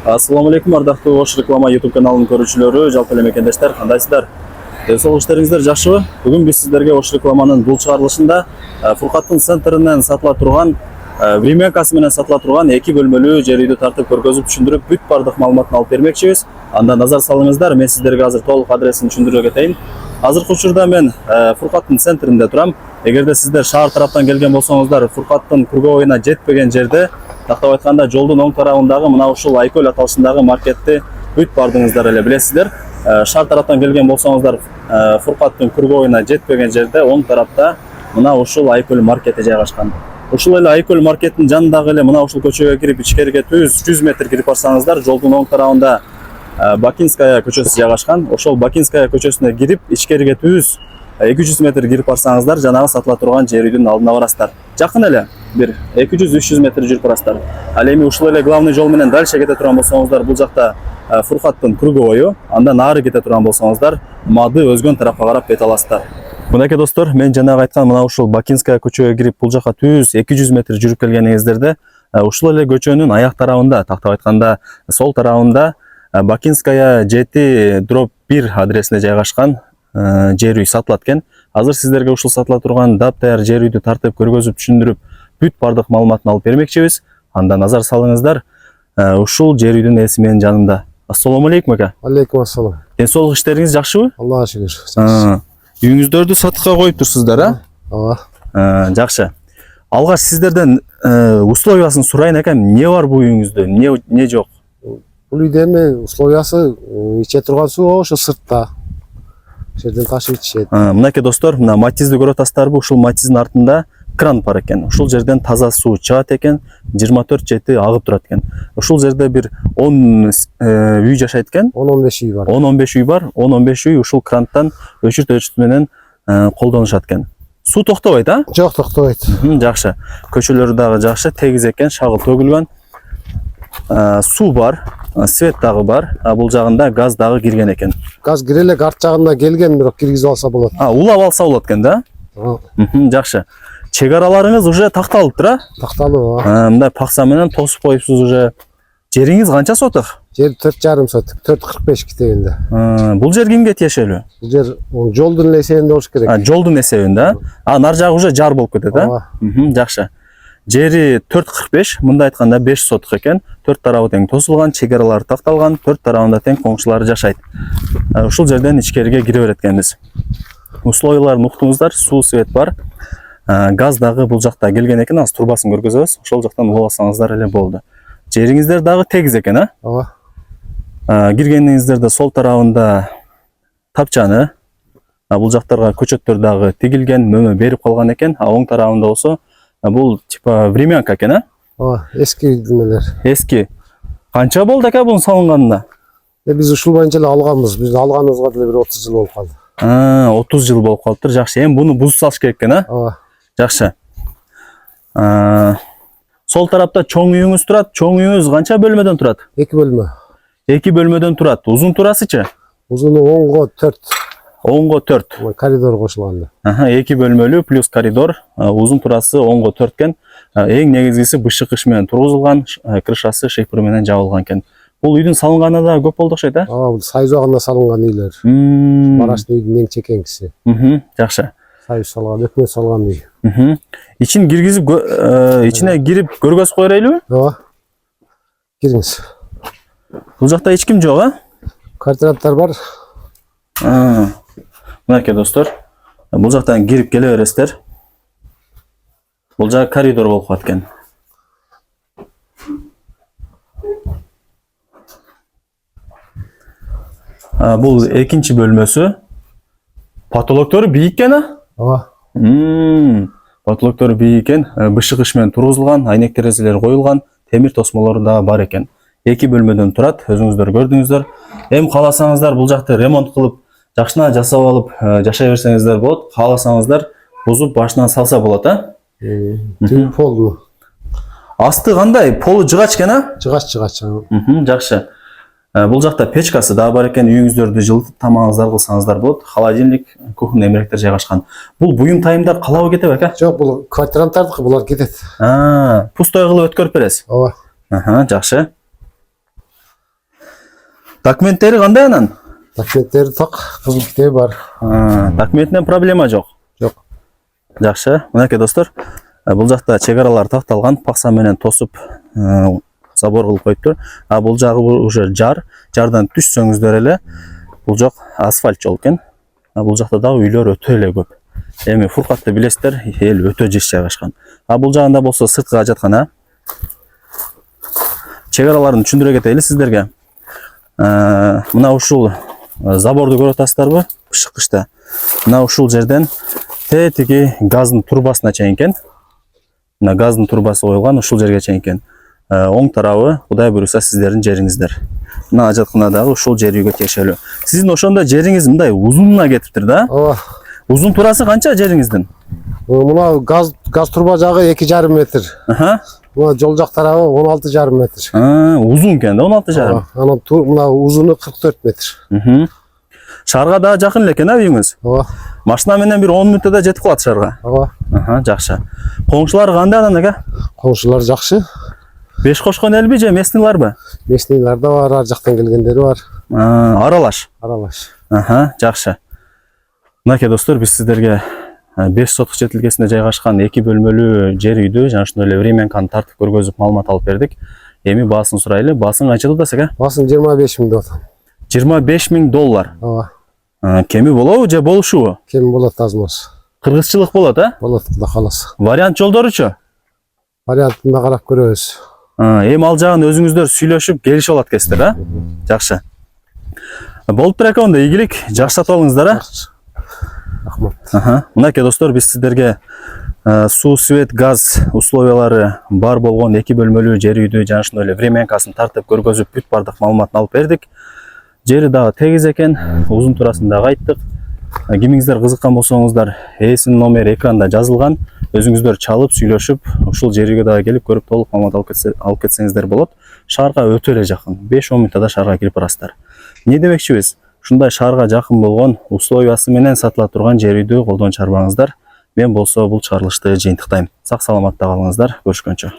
Assalamu alaikum, ардактуу Ош реклама YouTube каналынын көрүүчүлөрү, жалпы эле мекендештер, кандайсыздар? Ден соолуктарыңыздар жакшыбы? Бүгүн биз сиздерге Ош рекламанын бул чыгарылышында Фуркаттын центринен сатыла турган, времянкасы менен сатыла турган 2 бөлмөлүү жер үйдү тартып көргөзүп түшүндүрүп, бүт бардык маалыматын алып бермекчибиз. Анда назар салыңыздар, мен сиздерге азыр толук адресин түшүндүрө кетейин. Азыркы учурда мен Фуркаттын центринде турам. Эгерде сиздер шаар тараптан келген болсоңуздар, Фуркаттын круговойуна жетпеген жерде, тактап айтканда жолдун оң тарабындагы мына ушул Айкөл аталышындагы маркетти бүт бардыңыздар эле билесиздер. Шаар тараптан келген болсоңуздар, Фуркаттын круговойуна жетпеген жерде оң тарапта мына ушул Айкөл маркети жайгашкан. Ушул эле Айкөл маркеттин жанындагы эле мына ушул көчөгө кирип, ичкериге түз 100 метр кирип барсаңыздар, жолдун оң тарабында Бакинская көчөсү жайгашкан. Ошол Бакинская көчөсүнө кирип, ичкериге түз 200 метр кирип барсаңыздар, жанагы сатыла турган жер үйдүн алдына барасыздар. Жакын эле бир 200-300 метр жүрүп барасыздар. Ал эми ушул эле главный жол менен дальше кете турган болсоңуздар, бул жакта Фуркаттын круговою, андан ары кете турган болсоңуздар, мады өзгөн тарапка карап бет аласыздар. Мынакей достор, мен жанагы айткан мына ушул Бакинская көчөгө кирип, бул жака түз 200 метр жүрүп келгениңиздерде, ушул эле көчөнүн аяк тарабында, тактап айтканда сол тарабында Бакинская 7/1 адресине жайгашкан жер үй сатылат экен. Азыр сиздерге ушул сатыла турган таптаяр жер үйдү тартып көргөзүп түшүндүрүп, бүт бардык маалыматын алып бермекчибиз. Анда назар салыңыздар. Ушул жер үйдүн ээси менин жанында. Ассаламу алейкум ака. Алейкум ассалам. Ден соолук иштериңиз жакшыбы? Аллага шүгүр. Үйүңүздөрдү сатыкка коюп турсуздар, а? Ооба. Жакшы. Алгач сиздерден условиясын сурайын экен. Эмне бар бул үйүңүздө? Эмне жок? Бул үйдө эми условиясы иче турган суу ошо сыртта. Жерден ташып ичет. Мынакей достор, мына матизди көрүп атасыздарбы? Ушул матиздин артында кран бар экен. Ушул жерден таза суу чыгат экен, 24/7 агып турат экен. Ушул жерде бир 10 үй жашайт экен. 10-15 үй бар. 10-15 үй бар. 10-15 үй ушул кранттан өчүрт менен колдонушат экен. Суу токтобойт, а? Жок, токтобойт. Жакшы. Көчөлөрү дагы жакшы, тегиз экен, шагыл төгүлгөн. Суу бар, свет дагы бар. Бул жагында газ дагы кирген экен. Газ кире элек арт жагында келген, бирок киргизип алса болот. Улап алса болот экен да? Жакшы. Чек араларыңыз уже такталыптыр, а? Такталып, Мындай пакса менен тосуп коюпсуз уже. Жериңиз канча соток? Жер 4,5 соток, 4,45 китебинде. Бул жер кимге тиешелүү? Бул жер жолдун эсебинде болуш керек. Жолдун эсебинде, нар жагы уже жар болуп кетет, а? Жакшы. Жери 4,45, мында айтканда 5 соток экен. 4 тарабы тең тосулган, чек аралары такталган, 4 тарабында тең коңшулары жашайт. Ушул жерден ичкериге кире берет экенбиз. Условияларын уктуңуздар, суу, свет бар. Газ дагы бул жакта келген экен, азыр турбасын көргөзөбүз. Ошол жактан улап алсаңыздар эле болду. Жериңиздер дагы тегиз экен, а? Ооба. Киргениңиздерде сол тарабында тапчаны, бул жактарга көчөттөр дагы тигилген, мөмө берип калган экен. Оң тарабында болсо бул типа времянка экен, а? Ооба, эски үйдүмөлөр. Эски. Канча болду ака бунун салынганына? Биз ушул боюнча эле алганбыз. Биз алганыбызга деле бир 30 жыл болуп калды. 30 жыл болуп калыптыр. Жакшы. Эми буну бузуп салыш керек экен, а? Ооба. Жакшы. Сол тарапта чоң үйүңүз турат. Чоң үйүңүз канча бөлмөдөн турат? 2 бөлмө. 2 бөлмөдөн турат. Узун турасычы? Узуну 10го 4. 10го 4. Коридор кошулганда. 2 бөлмөлүү плюс коридор. Узун турасы 10го 4 экен. Эң негизгиси бышык иш менен тургузулган, крышасы шифр менен жабылган экен. Бул үйдүн салынганы да көп болду окшойт, а? Ооба, бул Союз убагында салынган үйлөр. Бараштын үйдүн эң чекеңкиси. Жакшы. Союз салган, өкмөт салган үй. Ичин киргизип, ичине кирип көргөзүп коелубу? Ооба. Кириңиз. Бул жакта эч ким жок, а? Квартиранттар бар. Мынакей достор, бул жактан кирип келе бересиздер. Бул жак коридор болуп калат экен. Бул экинчи бөлмөсү. Потолоктору бийик экен, а? Ооба. Потолоктору бийик экен, бышык иш менен тургузулган, айнек терезелер коюлган, темир тосмолору да бар экен. 2 бөлмөдөн турат, өзүңүздөр көрдүңүздөр. Эми кааласаңыздар бул жакты ремонт кылып, жакшына жасап алып, жашай берсеңиздер болот. Кааласаңыздар бузуп башынан салса болот, а? Түбү полу. Асты кандай? Полу жыгач экен, а? Жыгач. Жакшы. Бул жакта печкасы да бар экен, үйүңүздөрдү жылытып тамагыңыздарды кылсаңыздар болот. Холодильник, кухня эмеректер жайгашкан. Бул буюм тайымдар калабы кетеби ака? Жок, бул квартиранттардыкы, булар кетет. Пустой кылып өткөрүп бересиз. Ооба. Жакшы. Документтери кандай анан? Документтери так, кызыл китеби бар. Документинен проблема жок. Жок. Жакшы. Мынакей достор, бул жакта чек аралар такталган, пакса менен тосуп забор кылып коюптур. А бул жагы уже жар. Жардан түшсөңүздөр эле бул жак асфальт жол экен. А бул жакта дагы үйлөр өтө эле көп. Эми Фуркатты билесиздер, эл өтө жеш жайгашкан. А бул жагында болсо сырткы ажаткана. Чек араларын түшүндүрө кетели сиздерге. Мына ушул заборду көрүп атасыздарбы? Шыккычта. Мына ушул жерден тетиги газдын турбасына чейин экен. Мына газдын турбасы коюлган, ушул жерге чейин экен. Оң тарабы Кудай буйруса сиздердин жериңиздер. Мына ажаткана дагы ушул жер үйгө тиешелүү. Сиздин ошондо жериңиз мындай узунуна кетиптир да? Ооба. Узун турасы канча жериңиздин? Мына газ турба жагы 2,5 метр. Мына жол жак тарабы 16,5 метр. Узун экен да, 16,5. Анан мына узуну 44 метр. Шаарга дагы жакын эле экен, үйүңүз? Ооба. Машина менен бир 10 мүнөттө жетип калат шаарга. Ооба. Жакшы. Коңшулар кандай анан ака? Коңшулар жакшы. Беш кошкон элби же местныйларбы? Местныйлар да бар, ар жактан келгендери бар. Аралаш. Аралаш. Жакшы. Мынакей достор, биз сиздерге 5 соток жер тилкесинде жайгашкан 2 бөлмөлүү жер үйдү жана ошондой эле времянканы тартып көргөзүп маалымат алып бердик. Эми баасын сурайлы. Баасын канча деп атасыз ака? Баасын 25 миң деп атам. 25 000 доллар. Ооба. Кеми болобу же болушубу? Кем болот азмаз. Кыргызчылык болот, Болот, Кудай кааласа. Вариант жолдоручу? Вариантында карап көрөбүз. Эми ал жагын өзүңүздөр сүйлөшүп келишип алат экенсиздер, Жакшы. Болуптур экен, онда ийгилик, жакшатып алыңыздар, Рахмат. Мынакей достор, биз сиздерге суу, свет, газ условиялары бар болгон 2 бөлмөлүү жер үйдү жана ошондой эле времянкасын тартып көргөзүп бүт бардык маалыматын алып бердик. Жери дагы тегиз экен, узун турасын дагы айттык. Кимиңиздер кызыккан болсоңуздар, ээсинин номери экранда жазылган. Өзүңүздөр чалып, сүйлөшүп, ушул жер үйгө дагы келип көрүп толук маалымат алып кетсеңиздер болот. Шаарга өтө эле жакын. 5-10 мүнөттө шаарга кирип барасыздар. Не демекчибиз? Ушундай шаарга жакын болгон, условиясы менен сатыла турган жер үйдү колдон чарбаңыздар. Мен болсо бул чыгарылышты жыйынтыктайм. Сак саламатта калыңыздар. Көрүшкөнчө.